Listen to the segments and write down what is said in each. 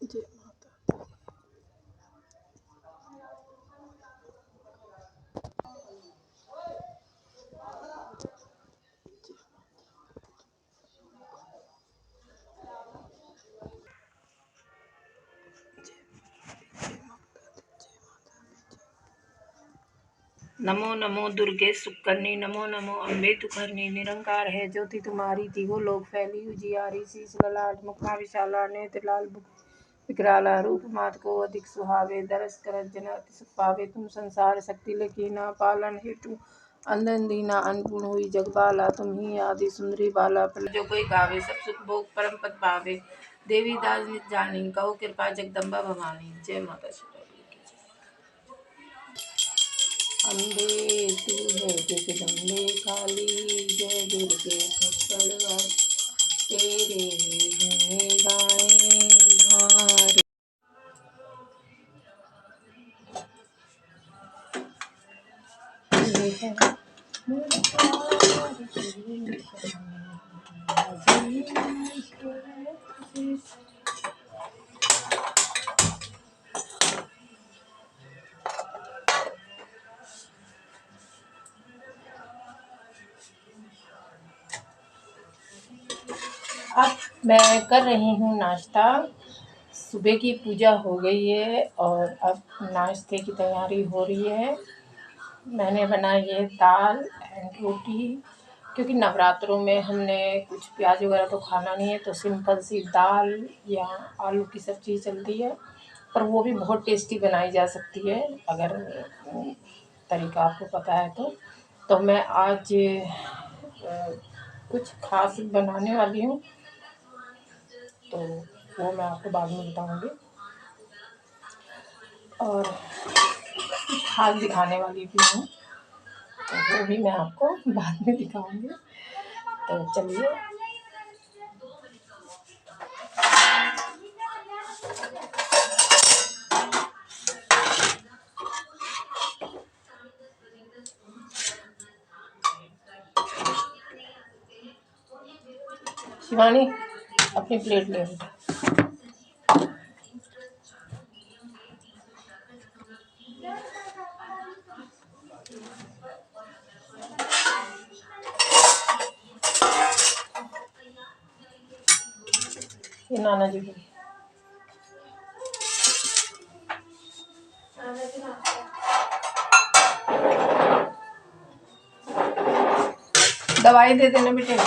जय माता नमो नमो दुर्गे सुकन्नी, नमो नमो अम्बे तुकरनी। निरंकार है ज्योति तुम्हारी, तीगो लोक फैली उजियारी। शीश ललाट मुखा विशाला, नेत्र लाल विकराला। रूप मात को अधिक सुहावे, दरस करत जन अति सुख पावे। तुम संसार शक्ति लकीना, पालन हेतु अंधन दीना। अन्नपूर्ण हुई जगबाला, तुम ही आदि सुंदरी बाला। जो कोई गावे सब सुख भोग परम पद पावे। देवी दास नित जानी, कहो कृपा जगदम्बा भवानी। जय माता श्री। अम्बे तू है जगदम्बे काली, जय दुर्गे खप्पड़वाली। तेरे गुण गाए भारी। अब मैं कर रही हूँ नाश्ता। सुबह की पूजा हो गई है और अब नाश्ते की तैयारी हो रही है। मैंने बनाई है दाल एंड रोटी, क्योंकि नवरात्रों में हमने कुछ प्याज वगैरह तो खाना नहीं है, तो सिंपल सी दाल या आलू की सब्ज़ी चलती है। पर वो भी बहुत टेस्टी बनाई जा सकती है अगर तरीका आपको पता है तो मैं आज कुछ खास बनाने वाली हूँ, तो वो मैं आपको बाद में बताऊँगी। और कुछ खास दिखाने वाली भी हूँ, तो वो भी मैं आपको बाद में दिखाऊँगी। तो चलिए। शिवानी अपनी प्लेट ले बेटा। ये नाना जी को दवाई दे देना बेटे।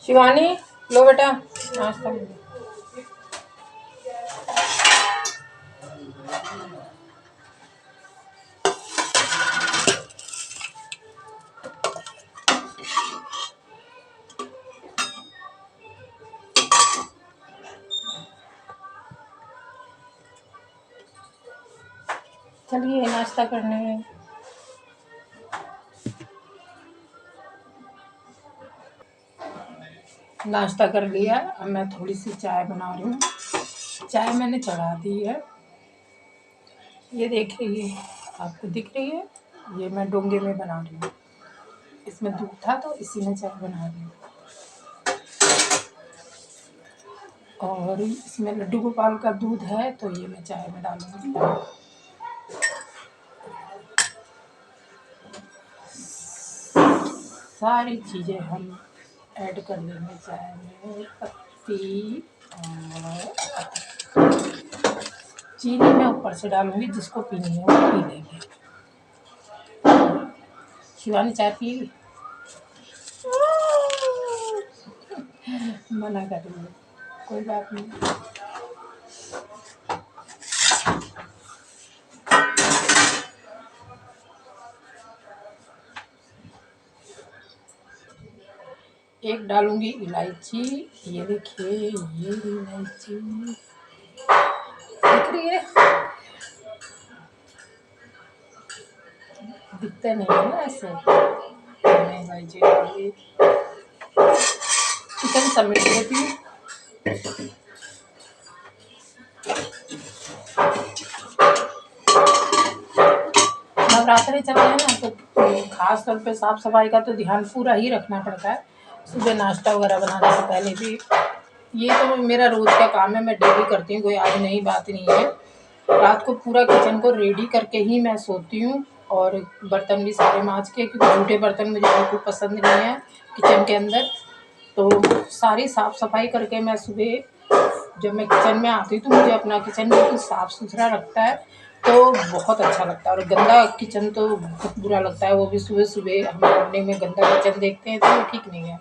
शिवानी लो बेटा नाश्ता ले लो। चलिए नाश्ता करने। नाश्ता कर लिया, अब मैं थोड़ी सी चाय बना रही हूँ। चाय मैंने चढ़ा दी है, ये देख रही है, आपको दिख रही है। ये मैं डोंगे में बना रही हूँ, इसमें दूध था तो इसी में चाय बना रही हूँ। और इसमें लड्डू गोपाल का दूध है, तो ये मैं चाय में डालूंगी। सारी चीज़ें हम ऐड कर देंगे चाय में, पत्ती और चीनी मैं ऊपर से डालूंगी, जिसको पीनी है वो पी लेंगे। शिवानी चाय पिएगी? मना कर रही है, कोई बात नहीं। एक डालूंगी इलायची, ये देखिए ये इलायची दिख रही है, दिखता नहीं है ना ऐसे। इलायची डाली, किचन समेट लेती हूँ। नवरात्रे चल रहे हैं ना, तो खास तौर पे साफ सफाई का तो ध्यान पूरा ही रखना पड़ता है। सुबह नाश्ता वगैरह बनाने से पहले भी, ये तो मेरा रोज का काम है, मैं डेली करती हूँ, कोई आज नई बात नहीं है। रात को पूरा किचन को रेडी करके ही मैं सोती हूँ, और बर्तन भी सारे मांज के, क्योंकि झूठे बर्तन मुझे बिल्कुल पसंद नहीं है किचन के अंदर। तो सारी साफ सफाई करके मैं सुबह जब मैं किचन में आती हूँ, तो मुझे अपना किचन बिल्कुल साफ सुथरा लगता है, तो बहुत अच्छा लगता है। और गंदा किचन तो बहुत बुरा लगता है, वो भी सुबह सुबह हम मॉर्निंग में गंदा किचन देखते हैं, तो वो ठीक नहीं है।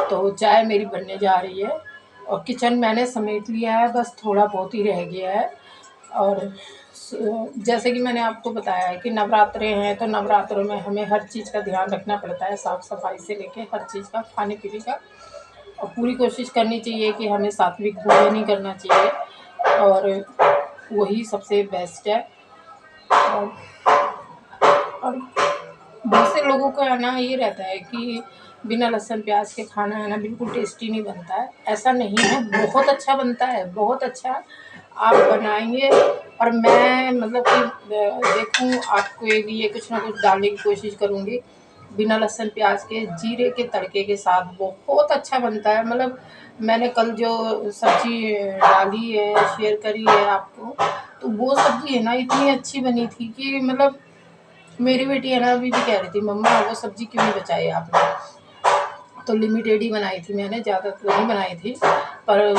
तो चाय मेरी बनने जा रही है, और किचन मैंने समेट लिया है, बस थोड़ा बहुत ही रह गया है। और जैसे कि मैंने आपको बताया है कि नवरात्रे हैं, तो नवरात्रों में हमें हर चीज़ का ध्यान रखना पड़ता है, साफ़ सफाई से लेके हर चीज़ का, खाने पीने का। और पूरी कोशिश करनी चाहिए कि हमें सात्विक भोजन ही करना चाहिए, और वही सबसे बेस्ट है। और बहुत से लोगों का है ना ये रहता है कि बिना लहसुन प्याज के खाना है ना बिल्कुल टेस्टी नहीं बनता है। ऐसा नहीं है, बहुत अच्छा बनता है, बहुत अच्छा। आप बनाएंगे, और मैं मतलब कि देखूँ आपको ये कुछ ना कुछ डालने की कोशिश करूँगी। बिना लहसुन प्याज के जीरे के तड़के के साथ बहुत अच्छा बनता है। मतलब मैंने कल जो सब्जी डाली है, शेयर करी है आपको, तो वो सब्जी है ना इतनी अच्छी बनी थी कि मतलब मेरी बेटी है ना अभी भी कह रही थी, मम्मा वो सब्जी क्यों नहीं बचाई आपने। तो लिमिटेड ही बनाई थी मैंने, ज़्यादा तो नहीं बनाई थी, पर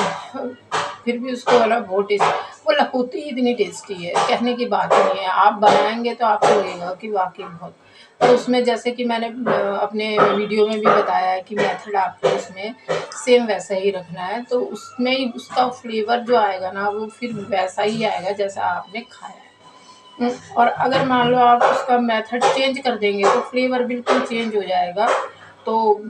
फिर भी उसको है ना बहुत टेस्ट, वो होती ही इतनी टेस्टी है, कहने की बात नहीं है। आप बनाएंगे तो आपको लगेगा कि वाकई बहुत। और उसमें जैसे कि मैंने अपने वीडियो में भी बताया है कि मेथड आपको उसमें सेम वैसा ही रखना है, तो उसमें ही उसका फ्लेवर जो आएगा ना वो फिर वैसा ही आएगा जैसा आपने खाया है। और अगर मान लो आप उसका मेथड चेंज कर देंगे तो फ्लेवर बिल्कुल चेंज हो जाएगा। तो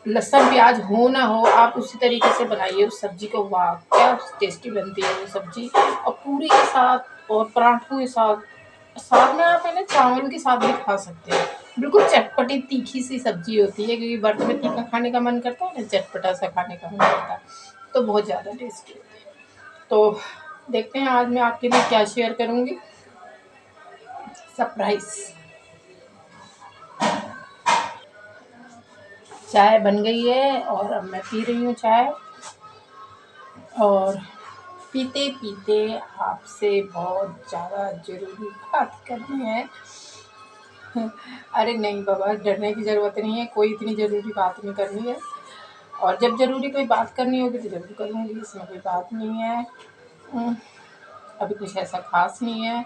लहसुन प्याज हो ना हो, आप उसी तरीके से बनाइए उस सब्जी को, वाह क्या टेस्टी बनती है वो सब्जी। और पूरी के साथ और पराठों के साथ, साथ में आप है ना चावल के साथ भी खा सकते हैं। बिल्कुल चटपटी तीखी सी सब्जी होती है, क्योंकि व्रत में तीखा खाने का मन करता है ना, चटपटा सा खाने का मन करता है, तो बहुत ज़्यादा टेस्टी होती है। तो देखते हैं आज मैं आपके लिए क्या शेयर करूँगी, सरप्राइज। चाय बन गई है, और अब मैं पी रही हूँ चाय, और पीते पीते आपसे बहुत ज़्यादा ज़रूरी बात करनी है। अरे नहीं बाबा, डरने की ज़रूरत नहीं है, कोई इतनी ज़रूरी बात नहीं करनी है। और जब ज़रूरी कोई बात करनी होगी तो ज़रूर करूँगी, इसमें कोई बात नहीं है। अभी कुछ ऐसा ख़ास नहीं है,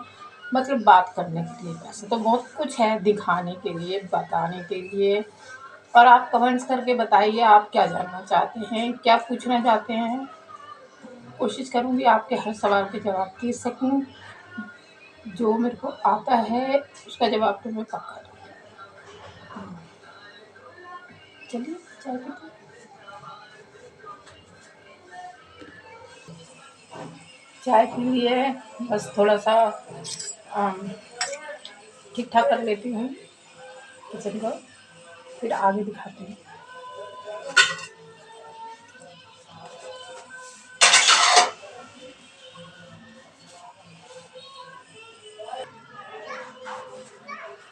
मतलब बात करने के लिए। वैसे तो बहुत कुछ है दिखाने के लिए, बताने के लिए। और आप कमेंट्स करके बताइए आप क्या जानना चाहते हैं, क्या पूछना चाहते हैं। कोशिश करूँगी आपके हर सवाल के जवाब दे सकूँ। जो मेरे को आता है उसका जवाब तो मैं पक्का दूँगी। चलिए चाय पीते हैं। चाय पी ली है, बस थोड़ा सा ठीक ठाक कर लेती हूँ किचन को, फिर आगे दिखाती हूँ।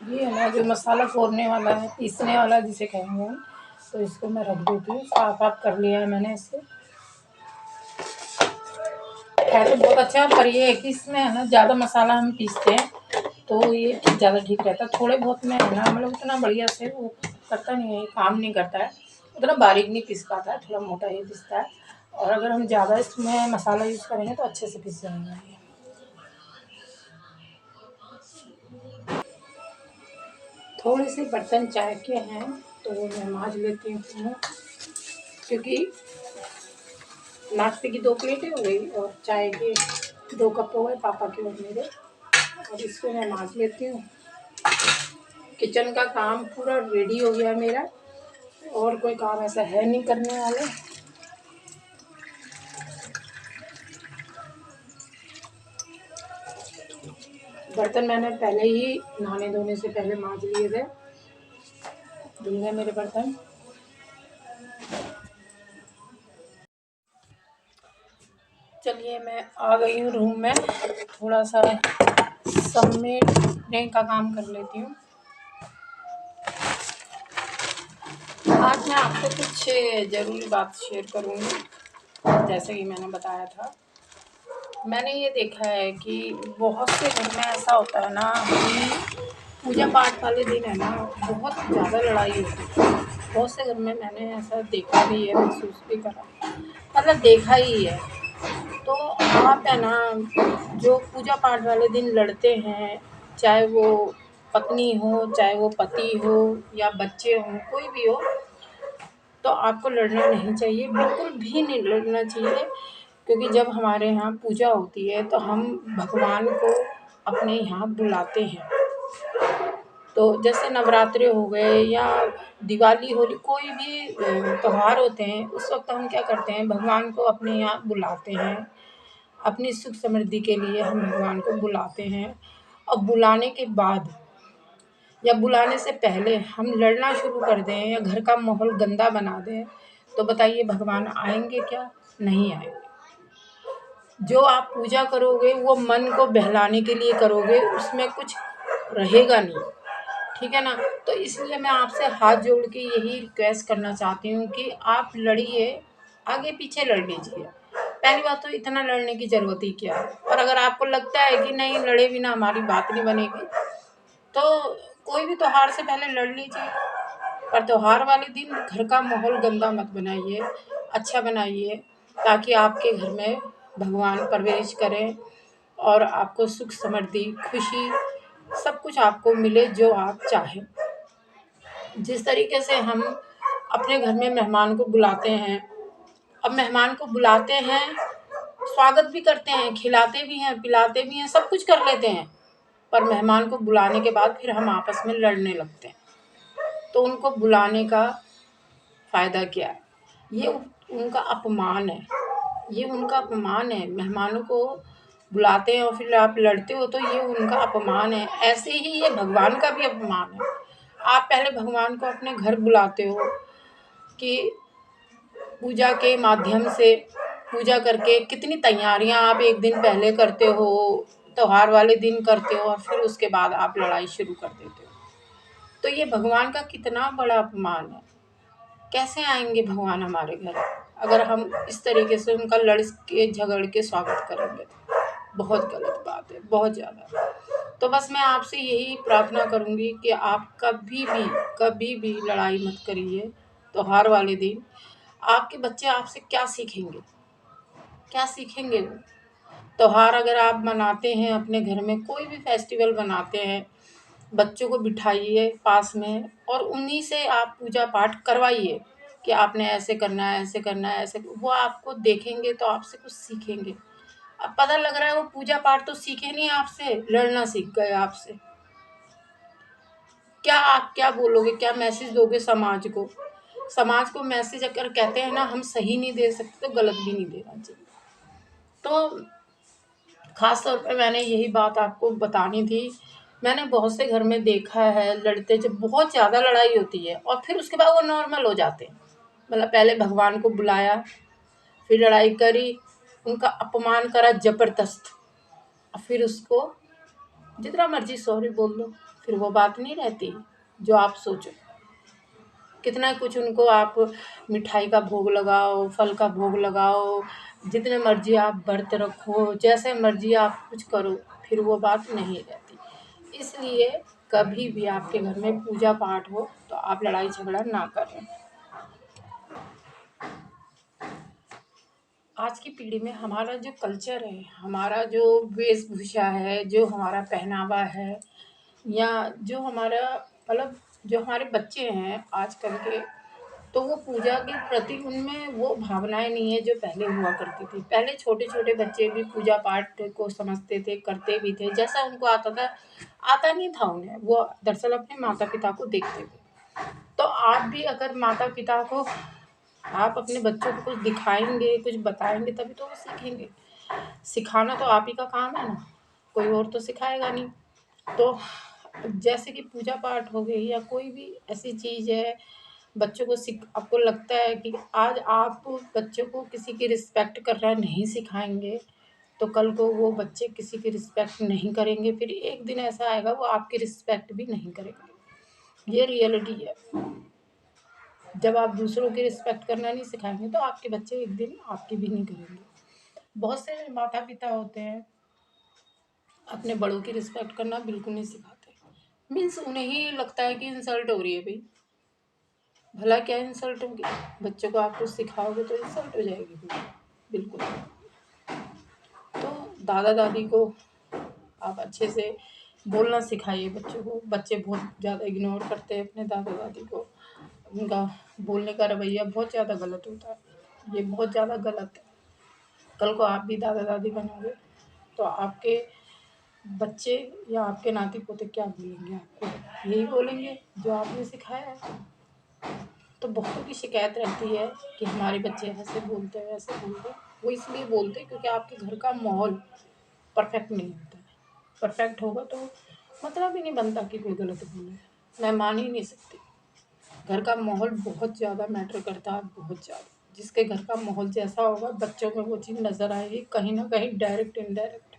ये है ना जो मसाला फोड़ने वाला है, पीसने वाला जिसे कहेंगे हम, तो इसको मैं रख देती हूँ। साफ आप कर लिया है मैंने इसे, है तो बहुत अच्छा, पर ये है कि इसमें है ना ज़्यादा मसाला हम पीसते हैं तो ये ज़्यादा ठीक रहता है। थोड़े बहुत में है ना मतलब उतना बढ़िया से वो करता नहीं है, काम नहीं करता है, उतना बारीक नहीं पीस पाता है, थोड़ा मोटा ही पीसता है। और अगर हम ज़्यादा इसमें मसाला यूज़ करेंगे तो अच्छे से पीस जाएंगे ये। थोड़े से बर्तन चाय के हैं तो वो मैं मांज लेती हूँ, क्योंकि नाश्ते की 2 प्लेटें हो गई और चाय के 2 कप हो गए पापा के और मेरे, और इसको मैं मांज लेती हूँ। किचन का काम पूरा रेडी हो गया मेरा, और कोई काम ऐसा है नहीं करने वाले। बर्तन मैंने पहले ही नहाने धोने से पहले मांज लिए थे, धुल गए मेरे बर्तन। चलिए मैं आ गई हूँ रूम में, थोड़ा सा समेटने का काम कर लेती हूँ। आज मैं आपसे कुछ ज़रूरी बात शेयर करूँगी। जैसे कि मैंने बताया था, मैंने ये देखा है कि बहुत से घर में ऐसा होता है ना कि पूजा पाठ वाले दिन है ना बहुत ज़्यादा लड़ाई होती है। बहुत से घर में मैंने ऐसा देखा भी है, महसूस भी करा, मतलब देखा ही है। तो आप है ना जो पूजा पाठ वाले दिन लड़ते हैं, चाहे वो पत्नी हो, चाहे वो पति हो या बच्चे हों, कोई भी हो, तो आपको लड़ना नहीं चाहिए, बिल्कुल भी नहीं लड़ना चाहिए। क्योंकि जब हमारे यहाँ पूजा होती है तो हम भगवान को अपने यहाँ बुलाते हैं। तो जैसे नवरात्रे हो गए या दिवाली, होली, कोई भी त्योहार होते हैं, उस वक्त हम क्या करते हैं, भगवान को अपने यहाँ बुलाते हैं। अपनी सुख समृद्धि के लिए हम भगवान को बुलाते हैं। और बुलाने के बाद या बुलाने से पहले हम लड़ना शुरू कर दें या घर का माहौल गंदा बना दें, तो बताइए भगवान आएंगे क्या? नहीं आएंगे। जो आप पूजा करोगे वो मन को बहलाने के लिए करोगे, उसमें कुछ रहेगा नहीं, ठीक है ना? तो इसलिए मैं आपसे हाथ जोड़ के यही रिक्वेस्ट करना चाहती हूँ कि आप लड़िए, आगे पीछे लड़ लीजिए। पहली बात तो इतना लड़ने की ज़रूरत ही क्या है? और अगर आपको लगता है कि नहीं, लड़े बिना हमारी बात नहीं बनेगी, तो कोई भी त्योहार से पहले लड़ लीजिए। पर त्योहार वाले दिन घर का माहौल गंदा मत बनाइए, अच्छा बनाइए, ताकि आपके घर में भगवान प्रवेश करें और आपको सुख समृद्धि, खुशी, सब कुछ आपको मिले जो आप चाहें। जिस तरीके से हम अपने घर में मेहमान को बुलाते हैं, अब मेहमान को बुलाते हैं, स्वागत भी करते हैं, खिलाते भी हैं, पिलाते भी हैं, सब कुछ कर लेते हैं, पर मेहमान को बुलाने के बाद फिर हम आपस में लड़ने लगते हैं। तो उनको बुलाने का फ़ायदा क्या है? ये उनका अपमान है, ये उनका अपमान है। मेहमानों को बुलाते हैं और फिर आप लड़ते हो, तो ये उनका अपमान है। ऐसे ही ये भगवान का भी अपमान है। आप पहले भगवान को अपने घर बुलाते हो कि पूजा के माध्यम से, पूजा करके कितनी तैयारियां आप एक दिन पहले करते हो, त्योहार वाले दिन करते हो, और फिर उसके बाद आप लड़ाई शुरू कर देते हो। तो ये भगवान का कितना बड़ा अपमान है। कैसे आएंगे भगवान हमारे घर अगर हम इस तरीके से उनका लड़ के झगड़ के स्वागत करेंगे? तो बहुत गलत बात है, बहुत ज़्यादा। तो बस मैं आपसे यही प्रार्थना करूंगी कि आप कभी भी लड़ाई मत करिए त्योहार वाले दिन। आपके बच्चे आपसे क्या सीखेंगे? क्या सीखेंगे वो? त्योहार अगर आप मनाते हैं अपने घर में, कोई भी फेस्टिवल बनाते हैं, बच्चों को बिठाइए पास में और उन्हीं से आप पूजा पाठ करवाइए कि आपने ऐसे करना है, ऐसे करना है, ऐसे। वो आपको देखेंगे तो आपसे कुछ सीखेंगे। अब पता लग रहा है वो पूजा पाठ तो सीखे नहीं आपसे, लड़ना सीख गए आपसे। क्या आप क्या बोलोगे, क्या मैसेज दोगे समाज को? समाज को मैसेज अगर कहते हैं ना हम सही नहीं दे सकते, तो गलत भी नहीं देना चाहिए। तो खास तौर पे मैंने यही बात आपको बतानी थी। मैंने बहुत से घर में देखा है, लड़ते जब बहुत ज़्यादा लड़ाई होती है और फिर उसके बाद वो नॉर्मल हो जाते हैं। मतलब पहले भगवान को बुलाया, फिर लड़ाई करी, उनका अपमान करा ज़बरदस्त, और फिर उसको जितना मर्जी सॉरी बोल लो, फिर वो बात नहीं रहती जो आप सोचो। कितना कुछ उनको आप मिठाई का भोग लगाओ, फल का भोग लगाओ, जितने मर्जी आप व्रत रखो, जैसे मर्जी आप कुछ करो, फिर वो बात नहीं रहती। इसलिए कभी भी आपके घर में पूजा पाठ हो तो आप लड़ाई झगड़ा ना करें। आज की पीढ़ी में हमारा जो कल्चर है, हमारा जो वेशभूषा है, जो हमारा पहनावा है, या जो हमारा मतलब जो हमारे बच्चे हैं आजकल के, तो वो पूजा के प्रति उनमें वो भावनाएं नहीं है जो पहले हुआ करती थी। पहले छोटे छोटे बच्चे भी पूजा पाठ को समझते थे, करते भी थे, जैसा उनको आता था। आता नहीं था उन्हें, वो दरअसल अपने माता पिता को देखते थे। तो आप भी अगर माता पिता को, आप अपने बच्चों को कुछ दिखाएंगे, कुछ बताएंगे, तभी तो वो सीखेंगे। सिखाना तो आप ही का काम है ना, कोई और तो सिखाएगा नहीं। तो जैसे कि पूजा पाठ हो गई या कोई भी ऐसी चीज़ है, बच्चों को आपको लगता है कि आज आप बच्चों को किसी की रिस्पेक्ट करना नहीं सिखाएंगे तो कल को वो बच्चे किसी की रिस्पेक्ट नहीं करेंगे, फिर एक दिन ऐसा आएगा वो आपकी रिस्पेक्ट भी नहीं करेंगे। ये रियलिटी है। जब आप दूसरों की रिस्पेक्ट करना नहीं सिखाएंगे तो आपके बच्चे एक दिन आपकी भी नहीं करेंगे। बहुत से माता पिता होते हैं अपने बड़ों की रिस्पेक्ट करना बिल्कुल नहीं सिखाते। मीन्स उन्हें ही लगता है कि इंसल्ट हो रही है भाई। भला क्या इंसल्ट होगी? बच्चों को आप कुछ सिखाओगे तो इंसल्ट हो जाएगी भाई, बिल्कुल। तो दादा दादी को आप अच्छे से बोलना सिखाइए बच्चों को। बच्चे बहुत ज़्यादा इग्नोर करते हैं अपने दादा दादी को। उनका बोलने का रवैया बहुत ज़्यादा गलत होता है। ये बहुत ज़्यादा गलत है। कल को आप भी दादा दादी बनोगे तो आपके बच्चे या आपके नाती पोते क्या बोलेंगे आपको? यही बोलेंगे जो आपने सिखाया है। तो बहुतों की शिकायत रहती है कि हमारे बच्चे ऐसे बोलते हैं वैसे बोलते हैं। वो इसलिए बोलते हैं क्योंकि आपके घर का माहौल परफेक्ट नहीं होता है। परफेक्ट होगा तो मतलब ही नहीं बनता कि कोई गलत बोले। मैं मान ही नहीं सकती। घर का माहौल बहुत ज़्यादा मैटर करता है, बहुत ज़्यादा। जिसके घर का माहौल जैसा होगा बच्चों में वो चीज़ नज़र आएगी कहीं ना कहीं, डायरेक्ट इनडायरेक्ट।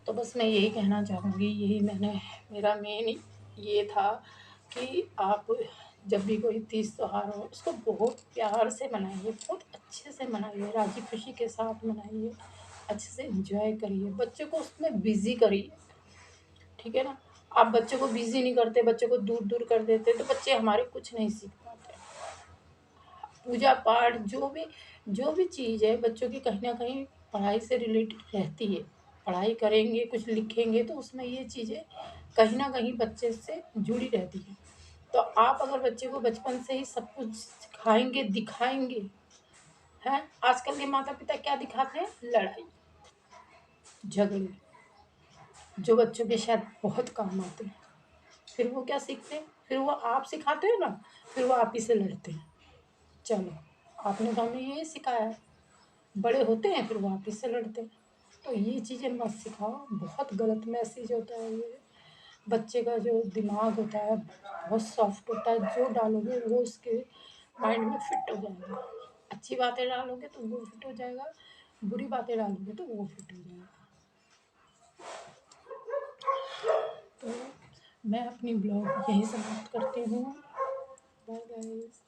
तो बस मैं यही कहना चाहूँगी, यही मेरा मेन ये था कि आप जब भी कोई तीज त्योहार हो उसको बहुत प्यार से मनाइए, बहुत अच्छे से मनाइए, राजी खुशी के साथ मनाइए, अच्छे से एंजॉय करिए, बच्चों को उसमें बिजी करिए। ठीक है ना? आप बच्चों को बिजी नहीं करते, बच्चों को दूर दूर कर देते तो बच्चे हमारे कुछ नहीं सीख पाते। पूजा पाठ जो भी चीज़ है बच्चों की कहीं ना कहीं पढ़ाई से रिलेटेड रहती है। पढ़ाई करेंगे, कुछ लिखेंगे तो उसमें ये चीज़ें कहीं ना कहीं बच्चे से जुड़ी रहती हैं। तो आप अगर बच्चे को बचपन से ही सब कुछ सिखाएंगे, दिखाएंगे। हैं, आजकल के माता पिता क्या दिखाते हैं? लड़ाई झगड़े, जो बच्चों के शायद बहुत काम आते हैं। फिर वो क्या सीखते हैं? फिर वो आप सिखाते हो ना, फिर वो आप ही से लड़ते हैं। चलो, आपने तो हमें ये सिखाया है। बड़े होते हैं फिर वो आप ही से लड़ते हैं। तो ये चीज़ें मत सिखाओ, बहुत गलत मैसेज होता है ये। बच्चे का जो दिमाग होता है बहुत सॉफ्ट होता है, जो डालोगे वो उसके माइंड में फिट हो जाएगा। अच्छी बातें डालोगे तो वो फिट हो जाएगा, बुरी बातें डालोगे तो वो फिट हो जाएगा। तो मैं अपनी ब्लॉग यहीं समाप्त करती हूँ। Bye guys.